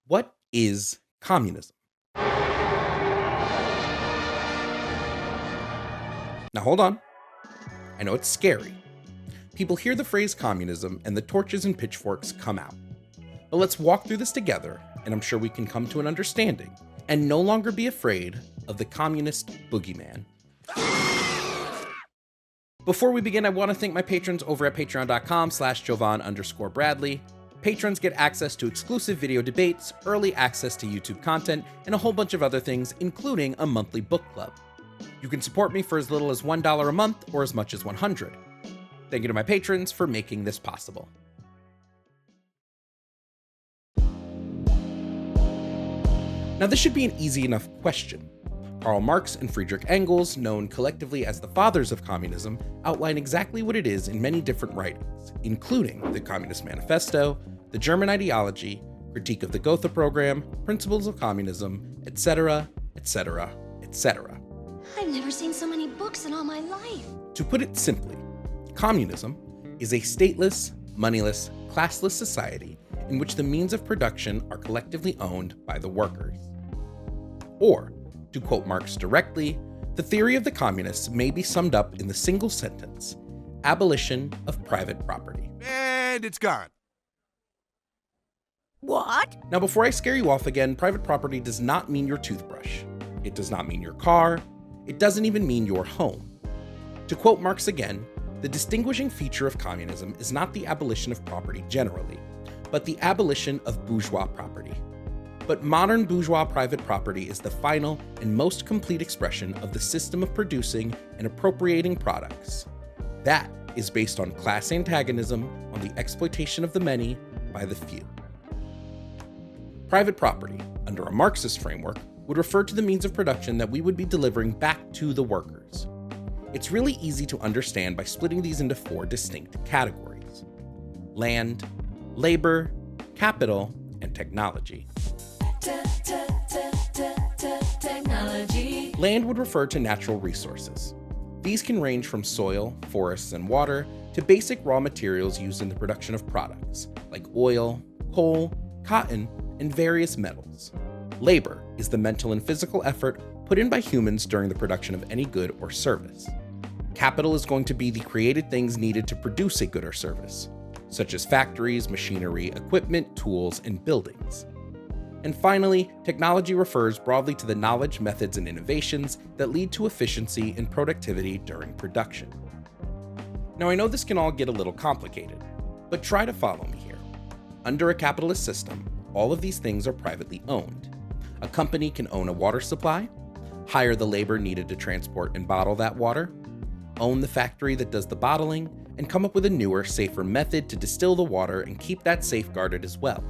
What is communism? Now hold on. I know it's scary. People hear the phrase communism and the torches and pitchforks come out. But let's walk through this together, and I'm sure we can come to an understanding and no longer be afraid of the communist boogeyman. Before we begin, I want to thank my patrons over at patreon.com/Jovan_Bradley. Patrons get access to exclusive video debates, early access to YouTube content, and a whole bunch of other things, including a monthly book club. You can support me for as little as $1 a month or as much as $100. Thank you to my patrons for making this possible. Now, this should be an easy enough question. Karl Marx and Friedrich Engels, known collectively as the fathers of communism, outline exactly what it is in many different writings, including the Communist Manifesto, the German Ideology, Critique of the Gotha Program, Principles of Communism, etc., etc., etc. I've never seen so many books in all my life. To put it simply, communism is a stateless, moneyless, classless society in which the means of production are collectively owned by the workers. Or, to quote Marx directly, the theory of the communists may be summed up in the single sentence: abolition of private property. And it's gone. What? Now, before I scare you off again, private property does not mean your toothbrush. It does not mean your car. It doesn't even mean your home. To quote Marx again, the distinguishing feature of communism is not the abolition of property generally, but the abolition of bourgeois property. But modern bourgeois private property is the final and most complete expression of the system of producing and appropriating products. That is based on class antagonism, on the exploitation of the many by the few. Private property, under a Marxist framework, would refer to the means of production that we would be delivering back to the workers. It's really easy to understand by splitting these into four distinct categories: land, labor, capital, and technology. Technology. Land would refer to natural resources. These can range from soil, forests, and water to basic raw materials used in the production of products, like oil, coal, cotton, and various metals. Labor is the mental and physical effort put in by humans during the production of any good or service. Capital is going to be the created things needed to produce a good or service, such as factories, machinery, equipment, tools, and buildings. And finally, technology refers broadly to the knowledge, methods, and innovations that lead to efficiency and productivity during production. Now, I know this can all get a little complicated, but try to follow me here. Under a capitalist system, all of these things are privately owned. A company can own a water supply, hire the labor needed to transport and bottle that water, own the factory that does the bottling, and come up with a newer, safer method to distill the water and keep that safeguarded as well.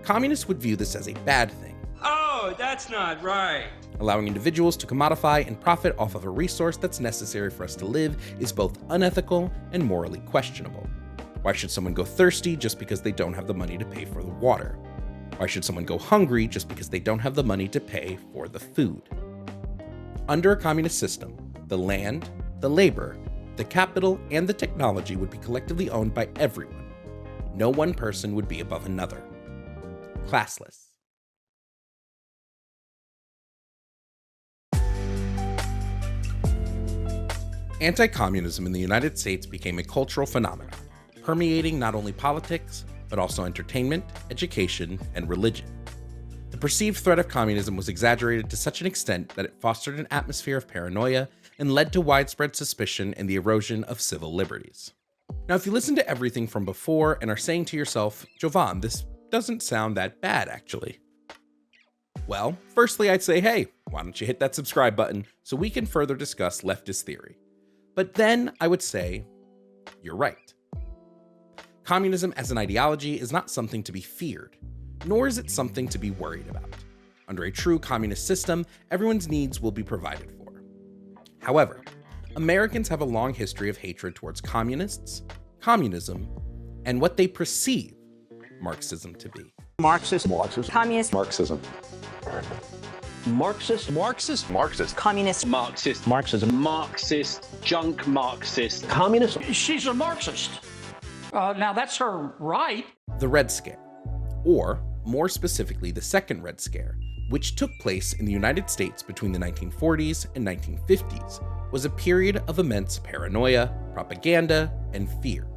Communists would view this as a bad thing. Oh, that's not right. Allowing individuals to commodify and profit off of a resource that's necessary for us to live is both unethical and morally questionable. Why should someone go thirsty just because they don't have the money to pay for the water? Why should someone go hungry just because they don't have the money to pay for the food? Under a communist system, the land, the labor, the capital, and the technology would be collectively owned by everyone. No one person would be above another. Classless. Anti-communism in the United States became a cultural phenomenon, permeating not only politics, but also entertainment, education, and religion. The perceived threat of communism was exaggerated to such an extent that it fostered an atmosphere of paranoia and led to widespread suspicion and the erosion of civil liberties. Now, if you listen to everything from before and are saying to yourself, Jovan, this doesn't sound that bad, actually. Well, firstly, I'd say, hey, why don't you hit that subscribe button so we can further discuss leftist theory? But then I would say, you're right. Communism as an ideology is not something to be feared, nor is it something to be worried about. Under a true communist system, everyone's needs will be provided for. However, Americans have a long history of hatred towards communists, communism, and what they perceive Marxism to be. Marxist. Communist. Marxism. Marxist. Marxist. Marxist. Communist. Marxist. Marxism. Marxist. Junk Marxist. Communist. She's a Marxist. Now, that's her right. The Red Scare, or more specifically the Second Red Scare, which took place in the United States between the 1940s and 1950s, was a period of immense paranoia, propaganda, and fear.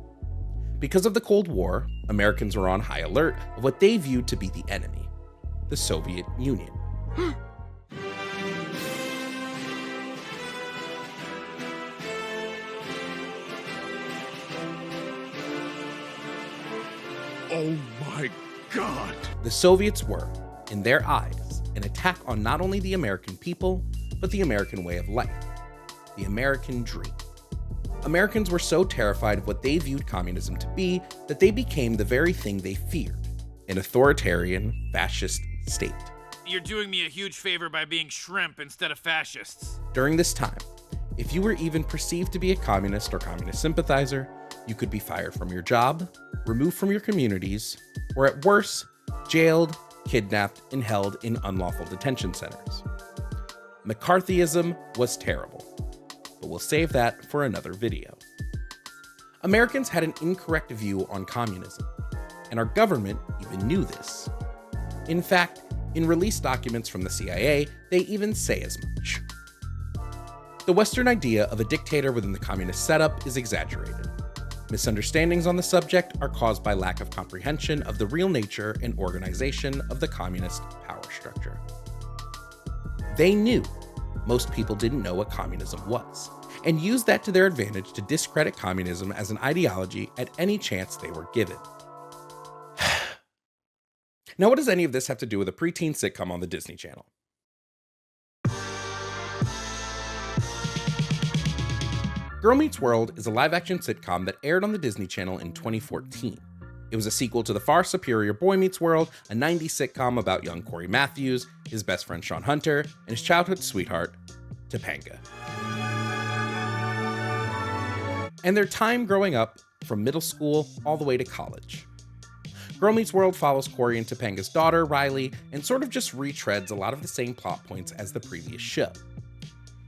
Because of the Cold War, Americans were on high alert of what they viewed to be the enemy, the Soviet Union. Oh my God! The Soviets were, in their eyes, an attack on not only the American people, but the American way of life, the American dream. Americans were so terrified of what they viewed communism to be that they became the very thing they feared, an authoritarian, fascist state. You're doing me a huge favor by being shrimp instead of fascists. During this time, if you were even perceived to be a communist or communist sympathizer, you could be fired from your job, removed from your communities, or at worst, jailed, kidnapped, and held in unlawful detention centers. McCarthyism was terrible, but we'll save that for another video. Americans had an incorrect view on communism, and our government even knew this. In fact, in released documents from the CIA, they even say as much. The Western idea of a dictator within the communist setup is exaggerated. Misunderstandings on the subject are caused by lack of comprehension of the real nature and organization of the communist power structure. They knew most people didn't know what communism was, and used that to their advantage to discredit communism as an ideology at any chance they were given. Now, what does any of this have to do with a preteen sitcom on the Disney Channel? Girl Meets World is a live-action sitcom that aired on the Disney Channel in 2014. It was a sequel to the far superior Boy Meets World, a 90s sitcom about young Corey Matthews, his best friend Sean Hunter, and his childhood sweetheart, Topanga. And their time growing up from middle school all the way to college. Girl Meets World follows Corey and Topanga's daughter, Riley, and sort of just retreads a lot of the same plot points as the previous show.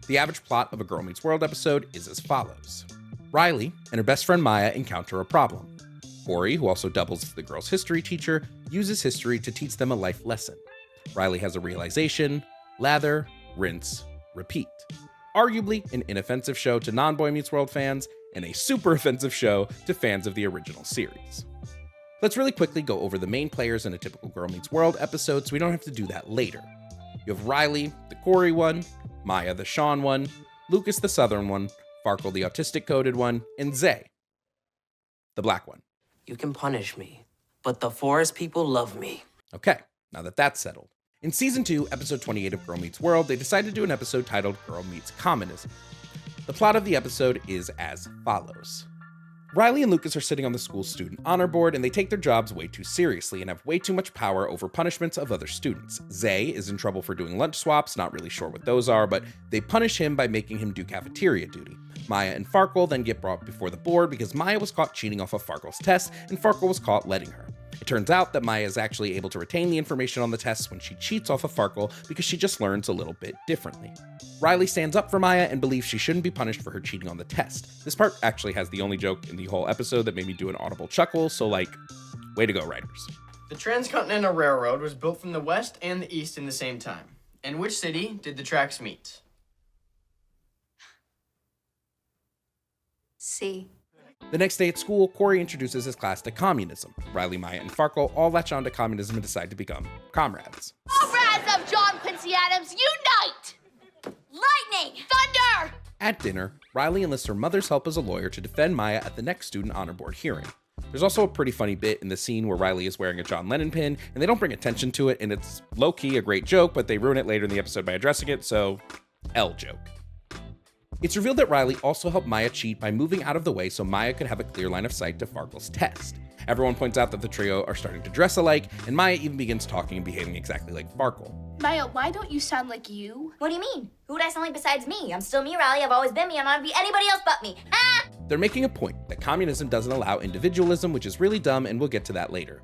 The average plot of a Girl Meets World episode is as follows. Riley and her best friend Maya encounter a problem. Corey, who also doubles as the girl's history teacher, uses history to teach them a life lesson. Riley has a realization, lather, rinse, repeat. Arguably an inoffensive show to non-Boy Meets World fans, and a super offensive show to fans of the original series. Let's really quickly go over the main players in a typical Girl Meets World episode so we don't have to do that later. You have Riley, the Corey one, Maya, the Sean one, Lucas, the Southern one, Farkle, the autistic-coded one, and Zay, the black one. You can punish me, but the forest people love me. Okay, now that that's settled. In Season 2, Episode 28 of Girl Meets World, they decided to do an episode titled Girl Meets Communism. The plot of the episode is as follows. Riley and Lucas are sitting on the school's student honor board, and they take their jobs way too seriously and have way too much power over punishments of other students. Zay is in trouble for doing lunch swaps, not really sure what those are, but they punish him by making him do cafeteria duty. Maya and Farkle then get brought before the board because Maya was caught cheating off of Farkle's test, and Farkle was caught letting her. It turns out that Maya is actually able to retain the information on the tests when she cheats off of Farkle because she just learns a little bit differently. Riley stands up for Maya and believes she shouldn't be punished for her cheating on the test. This part actually has the only joke in the whole episode that made me do an audible chuckle, so way to go, writers. The Transcontinental Railroad was built from the west and the east in the same time. In which city did the tracks meet? C. The next day at school, Corey introduces his class to communism. Riley, Maya, and Farkle all latch on to communism and decide to become comrades. Comrades of John Quincy Adams, unite! Lightning! Thunder! At dinner, Riley enlists her mother's help as a lawyer to defend Maya at the next student honor board hearing. There's also a pretty funny bit in the scene where Riley is wearing a John Lennon pin, and they don't bring attention to it, and it's low-key a great joke, but they ruin it later in the episode by addressing it, so L joke. It's revealed that Riley also helped Maya cheat by moving out of the way so Maya could have a clear line of sight to Farkle's test. Everyone points out that the trio are starting to dress alike, and Maya even begins talking and behaving exactly like Farkle. Maya, why don't you sound like you? What do you mean? Who would I sound like besides me? I'm still me, Riley. I've always been me. I'm not gonna be anybody else but me. Ah! They're making a point that communism doesn't allow individualism, which is really dumb, and we'll get to that later.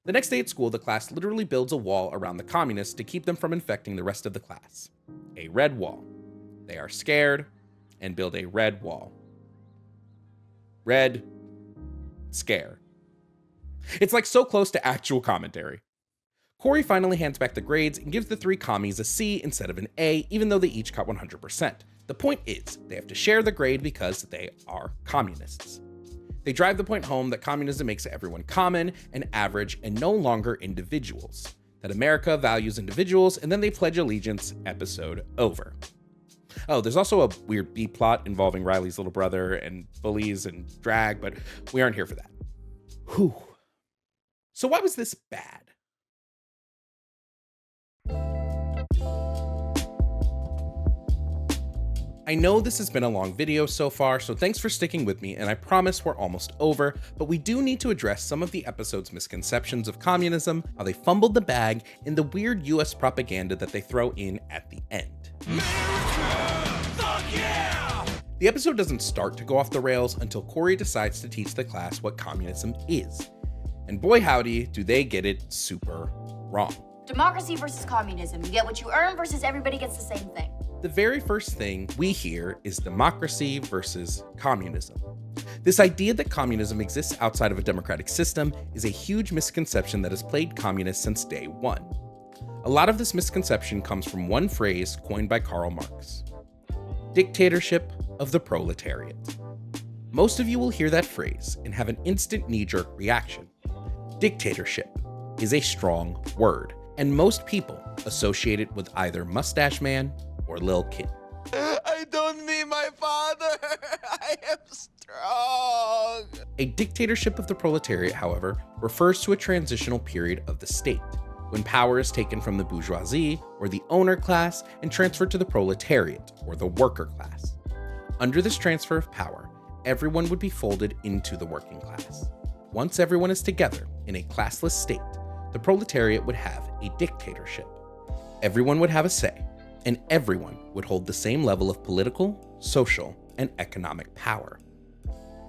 The next day at school, the class literally builds a wall around the communists to keep them from infecting the rest of the class. A red wall. They are scared and build a red wall. Red scare. It's like so close to actual commentary. Corey finally hands back the grades and gives the 3 commies a C instead of an A, even though they each got 100%. The point is, they have to share the grade because they are communists. They drive the point home that communism makes everyone common and average and no longer individuals, that America values individuals, and then they pledge allegiance. Episode over. Oh, there's also a weird B-plot involving Riley's little brother and bullies and drag, but we aren't here for that. Whew. So why was this bad? I know this has been a long video so far, so thanks for sticking with me, and I promise we're almost over, but we do need to address some of the episode's misconceptions of communism, how they fumbled the bag, and the weird US propaganda that they throw in at the end. America! Fuck yeah! The episode doesn't start to go off the rails until Corey decides to teach the class what communism is. And boy howdy, do they get it super wrong. Democracy versus communism. You get what you earn versus everybody gets the same thing. The very first thing we hear is democracy versus communism. This idea that communism exists outside of a democratic system is a huge misconception that has plagued communists since day one. A lot of this misconception comes from one phrase coined by Karl Marx: dictatorship of the proletariat. Most of you will hear that phrase and have an instant knee-jerk reaction. Dictatorship is a strong word, and most people associate it with either Mustache Man or Lil' Kim. I don't need my father. I am strong. A dictatorship of the proletariat, however, refers to a transitional period of the state, when power is taken from the bourgeoisie, or the owner class, and transferred to the proletariat, or the worker class. Under this transfer of power, everyone would be folded into the working class. Once everyone is together in a classless state, the proletariat would have a dictatorship. Everyone would have a say, and everyone would hold the same level of political, social, and economic power.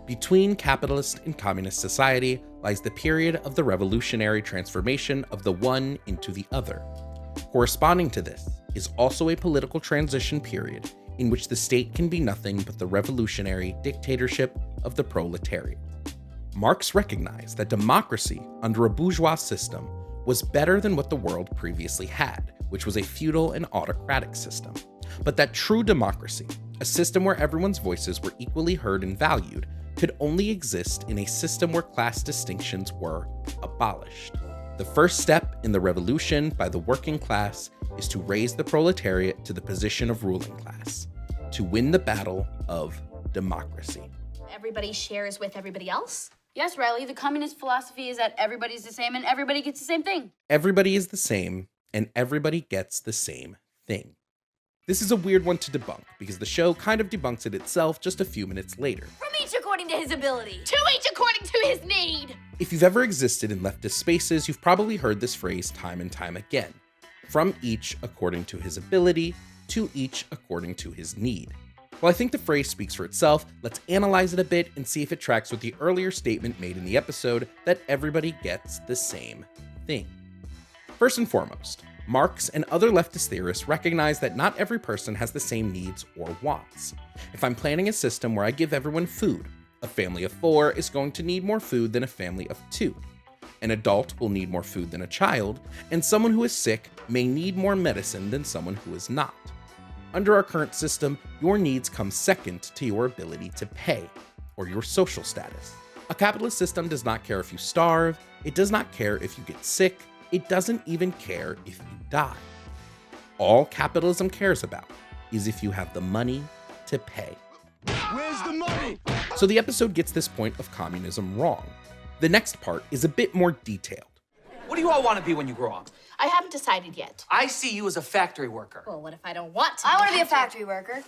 Between capitalist and communist society lies the period of the revolutionary transformation of the one into the other. Corresponding to this is also a political transition period in which the state can be nothing but the revolutionary dictatorship of the proletariat. Marx recognized that democracy under a bourgeois system was better than what the world previously had, which was a feudal and autocratic system. But that true democracy, a system where everyone's voices were equally heard and valued, could only exist in a system where class distinctions were abolished. The first step in the revolution by the working class is to raise the proletariat to the position of ruling class, to win the battle of democracy. Everybody shares with everybody else? Yes, Riley, the communist philosophy is that everybody's the same and everybody gets the same thing. Everybody is the same, and everybody gets the same thing. This is a weird one to debunk, because the show kind of debunks it itself just a few minutes later. From each according to his ability. To each according to his need. If you've ever existed in leftist spaces, you've probably heard this phrase time and time again. From each according to his ability, to each according to his need. While I think the phrase speaks for itself, let's analyze it a bit and see if it tracks with the earlier statement made in the episode that everybody gets the same thing. First and foremost, Marx and other leftist theorists recognize that not every person has the same needs or wants. If I'm planning a system where I give everyone food, a family of 4 is going to need more food than a family of 2. An adult will need more food than a child, and someone who is sick may need more medicine than someone who is not. Under our current system, your needs come second to your ability to pay, or your social status. A capitalist system does not care if you starve, it does not care if you get sick, it doesn't even care if you die. All capitalism cares about is if you have the money to pay. Where's the money? So the episode gets this point of communism wrong. The next part is a bit more detailed. What do you all want to be when you grow up? I haven't decided yet. I see you as a factory worker. Well, what if I don't want to? I want to be a factory worker,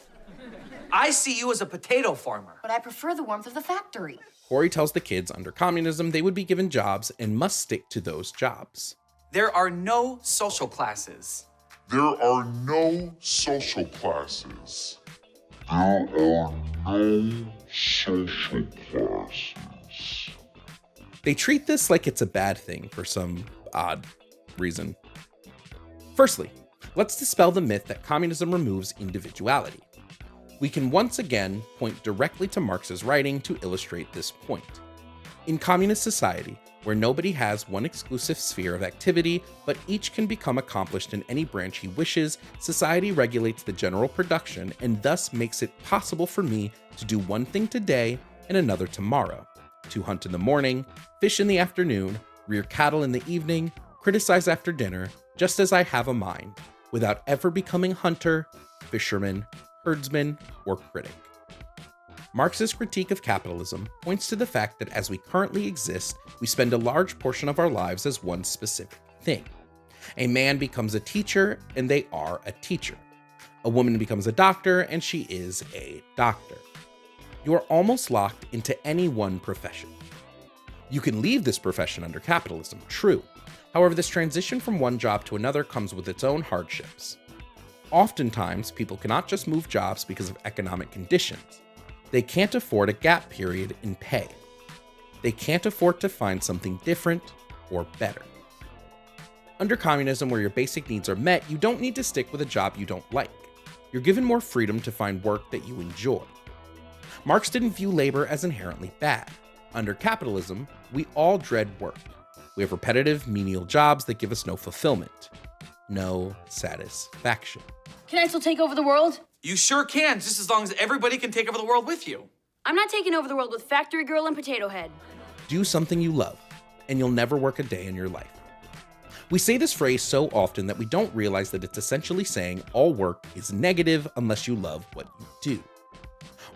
I see you as a potato farmer. but I prefer the warmth of the factory. Corey tells the kids under communism they would be given jobs and must stick to those jobs. There are no social classes. There are no social classes. There are no social classes. They treat this like it's a bad thing for some odd reason. Firstly, let's dispel the myth that communism removes individuality. We can once again point directly to Marx's writing to illustrate this point. In communist society, where nobody has one exclusive sphere of activity, but each can become accomplished in any branch he wishes, society regulates the general production and thus makes it possible for me to do one thing today and another tomorrow, to hunt in the morning, fish in the afternoon, rear cattle in the evening, criticize after dinner, just as I have a mind, without ever becoming hunter, fisherman, herdsman, or critic. Marx's critique of capitalism points to the fact that as we currently exist, we spend a large portion of our lives as one specific thing. A man becomes a teacher, and they are a teacher. A woman becomes a doctor, and she is a doctor. You are almost locked into any one profession. You can leave this profession under capitalism, true. However, this transition from one job to another comes with its own hardships. Oftentimes, people cannot just move jobs because of economic conditions. They can't afford a gap period in pay. They can't afford to find something different or better. Under communism, where your basic needs are met, you don't need to stick with a job you don't like. You're given more freedom to find work that you enjoy. Marx didn't view labor as inherently bad. Under capitalism, we all dread work. We have repetitive, menial jobs that give us no fulfillment, no satisfaction. Can I still take over the world? You sure can, just as long as everybody can take over the world with you. I'm not taking over the world with Factory Girl and Potato Head. Do something you love, and you'll never work a day in your life. We say this phrase so often that we don't realize that it's essentially saying all work is negative unless you love what you do.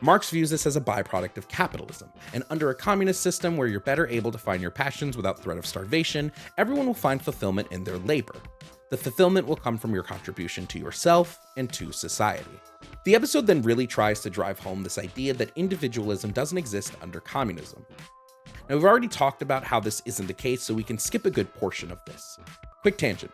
Marx views this as a byproduct of capitalism, and under a communist system where you're better able to find your passions without threat of starvation, everyone will find fulfillment in their labor. The fulfillment will come from your contribution to yourself and to society. The episode then really tries to drive home this idea that individualism doesn't exist under communism. Now, we've already talked about how this isn't the case, so we can skip a good portion of this. Quick tangent.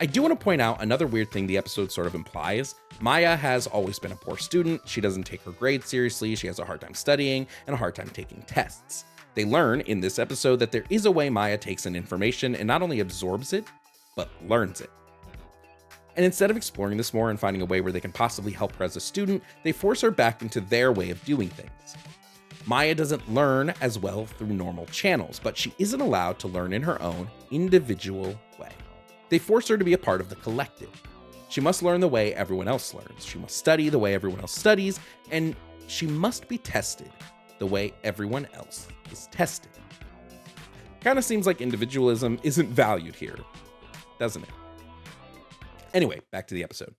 I do want to point out another weird thing the episode sort of implies. Maya has always been a poor student. She doesn't take her grades seriously. She has a hard time studying and a hard time taking tests. They learn in this episode that there is a way Maya takes in information and not only absorbs it, but learns it. And instead of exploring this more and finding a way where they can possibly help her as a student, they force her back into their way of doing things. Maya doesn't learn as well through normal channels, but she isn't allowed to learn in her own individual way. They force her to be a part of the collective. She must learn the way everyone else learns. She must study the way everyone else studies, and she must be tested the way everyone else is tested. Kind of seems like individualism isn't valued here, doesn't it? Anyway, back to the episode.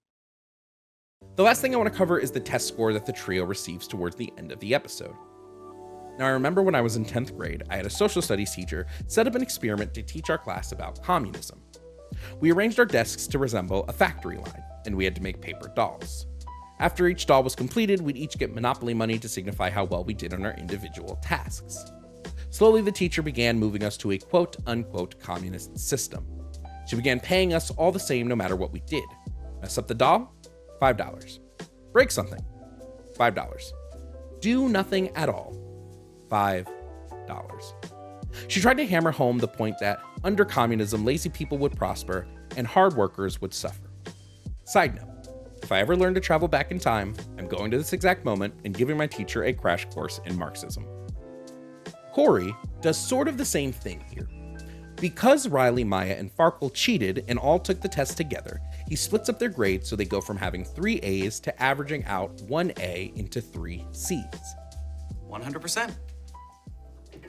The last thing I want to cover is the test score that the trio receives towards the end of the episode. Now, I remember when I was in 10th grade, I had a social studies teacher set up an experiment to teach our class about communism. We arranged our desks to resemble a factory line, and we had to make paper dolls. After each doll was completed, we'd each get Monopoly money to signify how well we did on our individual tasks. Slowly, the teacher began moving us to a quote-unquote communist system. She began paying us all the same no matter what we did. Mess up the doll? $5. Break something? $5. Do nothing at all? $5. She tried to hammer home the point that under communism, lazy people would prosper and hard workers would suffer. Side note, if I ever learn to travel back in time, I'm going to this exact moment and giving my teacher a crash course in Marxism. Corey does sort of the same thing here. Because Riley, Maya, and Farkle cheated and all took the test together, he splits up their grades so they go from having 3 A's to averaging out 1 A into 3 C's. 100%.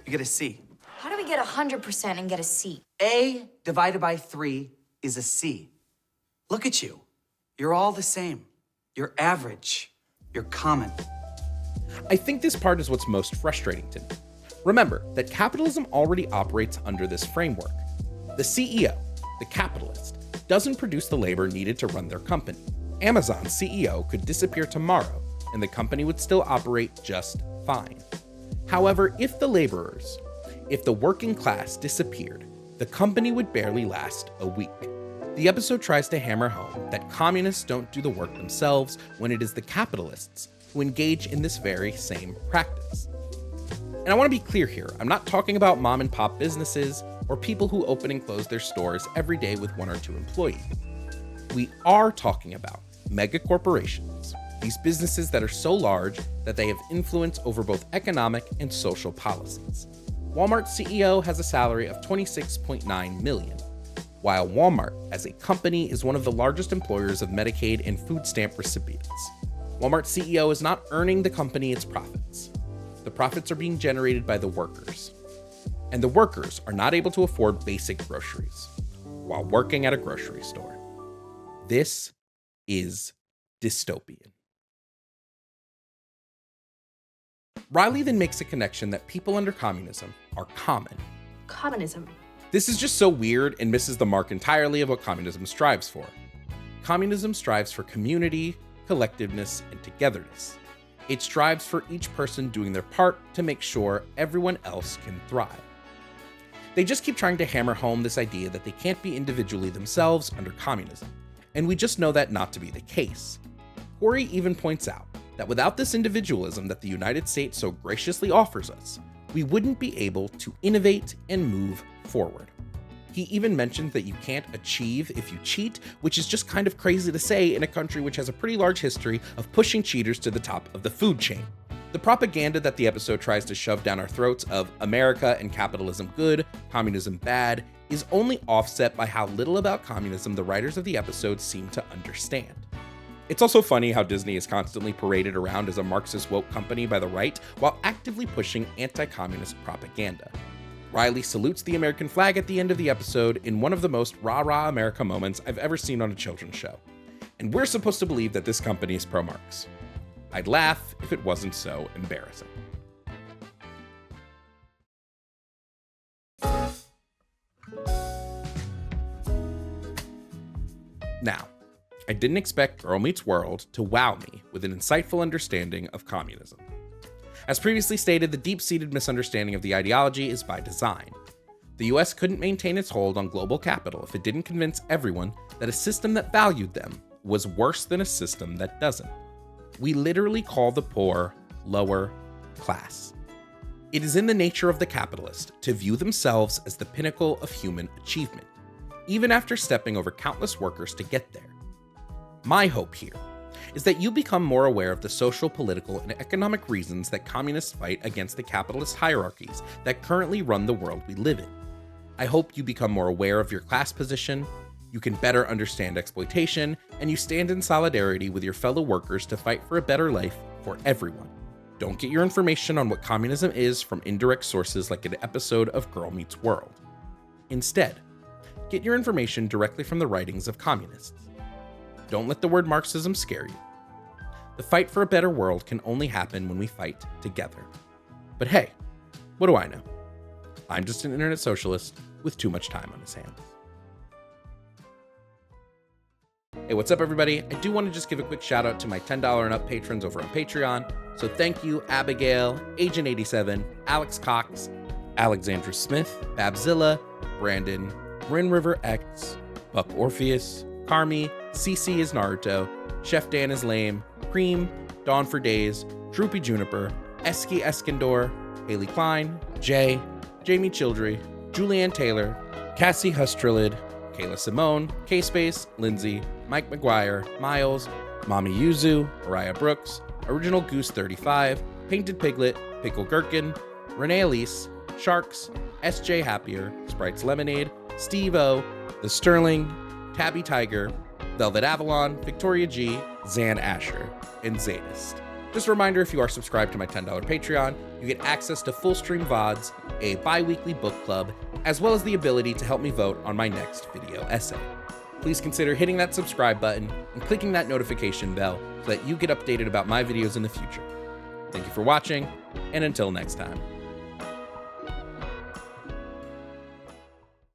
You get a C. How do we get 100% and get a C? A divided by 3 is a C. Look at you. You're all the same. You're average. You're common. I think this part is what's most frustrating to me. Remember that capitalism already operates under this framework. The CEO, the capitalist, doesn't produce the labor needed to run their company. Amazon's CEO could disappear tomorrow, and the company would still operate just fine. However, if the working class disappeared, the company would barely last a week. The episode tries to hammer home that communists don't do the work themselves when it is the capitalists who engage in this very same practice. And I want to be clear here, I'm not talking about mom and pop businesses or people who open and close their stores every day with 1 or 2 employees. We are talking about mega corporations, these businesses that are so large that they have influence over both economic and social policies. Walmart's CEO has a salary of $26.9 million, while Walmart as a company is one of the largest employers of Medicaid and food stamp recipients. Walmart's CEO is not earning the company its profits. The profits are being generated by the workers. And the workers are not able to afford basic groceries while working at a grocery store. This is dystopian. Riley then makes a connection that people under communism are common. Communism. This is just so weird and misses the mark entirely of what communism strives for. Communism strives for community, collectiveness, and togetherness. It strives for each person doing their part to make sure everyone else can thrive. They just keep trying to hammer home this idea that they can't be individually themselves under communism, and we just know that not to be the case. Corey even points out that without this individualism that the United States so graciously offers us, we wouldn't be able to innovate and move forward. He even mentions that you can't achieve if you cheat, which is just kind of crazy to say in a country which has a pretty large history of pushing cheaters to the top of the food chain. The propaganda that the episode tries to shove down our throats of America and capitalism good, communism bad, is only offset by how little about communism the writers of the episode seem to understand. It's also funny how Disney is constantly paraded around as a Marxist woke company by the right while actively pushing anti-communist propaganda. Riley salutes the American flag at the end of the episode in one of the most rah-rah America moments I've ever seen on a children's show. And we're supposed to believe that this company is pro-Marx. I'd laugh if it wasn't so embarrassing. Now, I didn't expect Girl Meets World to wow me with an insightful understanding of communism. As previously stated, the deep-seated misunderstanding of the ideology is by design. The US couldn't maintain its hold on global capital if it didn't convince everyone that a system that valued them was worse than a system that doesn't. We literally call the poor lower class. It is in the nature of the capitalist to view themselves as the pinnacle of human achievement, even after stepping over countless workers to get there. My hope here is that you become more aware of the social, political, and economic reasons that communists fight against the capitalist hierarchies that currently run the world we live in. I hope you become more aware of your class position, you can better understand exploitation, and you stand in solidarity with your fellow workers to fight for a better life for everyone. Don't get your information on what communism is from indirect sources like an episode of Girl Meets World. Instead, get your information directly from the writings of communists. Don't let the word Marxism scare you. The fight for a better world can only happen when we fight together. But hey, what do I know? I'm just an internet socialist with too much time on his hands. Hey, what's up everybody? I do want to just give a quick shout out to my $10 and up patrons over on Patreon. So thank you Abigail, Agent 87, Alex Cox, Alexandra Smith, Babzilla, Brandon, Bryn River X, Buck Orpheus, Carmi, CC is Naruto, Chef Dan is lame, Cream, Dawn for Days, Droopy Juniper, Eski Eskandor, Haley Klein, Jay, Jamie Childry, Julianne Taylor, Cassie Hustrelid, Kayla Simone, K-Space, Lindsay, Mike McGuire, Miles, Mami Yuzu, Mariah Brooks, Original Goose 35, Painted Piglet, Pickle Gherkin, Renee Elise, Sharks, SJ Happier, Sprites Lemonade, Steve O, The Sterling, Tabby Tiger, Velvet Avalon, Victoria G, Zan Asher, and Zadist. Just a reminder, if you are subscribed to my $10 Patreon, you get access to full stream VODs, a bi-weekly book club, as well as the ability to help me vote on my next video essay. Please consider hitting that subscribe button and clicking that notification bell so that you get updated about my videos in the future. Thank you for watching, and until next time.